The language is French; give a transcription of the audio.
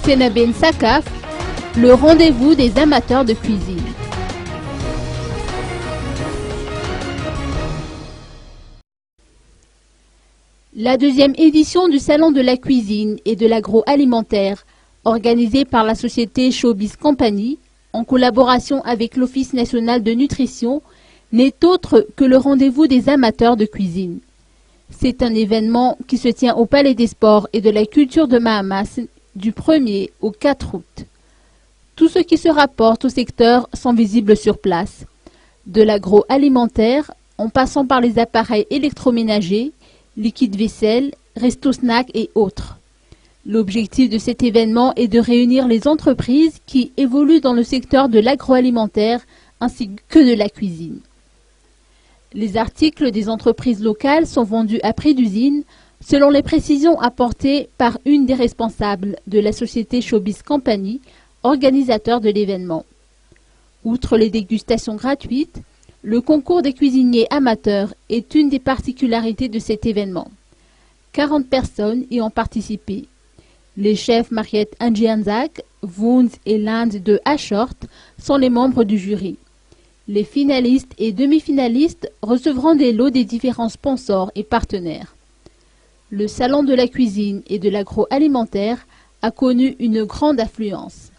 Senaben Sakaf, le rendez-vous des amateurs de cuisine. La deuxième édition du Salon de la cuisine et de l'agroalimentaire, organisée par la société Showbiz Company, en collaboration avec l'Office national de nutrition, n'est autre que le rendez-vous des amateurs de cuisine. C'est un événement qui se tient au Palais des Sports et de la Culture de Mahamas du 1er au 4 août. Tout ce qui se rapporte au secteur sont visibles sur place, de l'agroalimentaire en passant par les appareils électroménagers, liquide vaisselle, resto-snack et autres. L'objectif de cet événement est de réunir les entreprises qui évoluent dans le secteur de l'agroalimentaire ainsi que de la cuisine. Les articles des entreprises locales sont vendus à prix d'usine, selon les précisions apportées par une des responsables de la société Showbiz Company, organisateur de l'événement. Outre les dégustations gratuites, le concours des cuisiniers amateurs est une des particularités de cet événement. 40 personnes y ont participé. Les chefs Mariette Anjianzak, Woons et Land de Ashort sont les membres du jury. Les finalistes et demi-finalistes recevront des lots des différents sponsors et partenaires. Le Salon de la cuisine et de l'agroalimentaire a connu une grande affluence.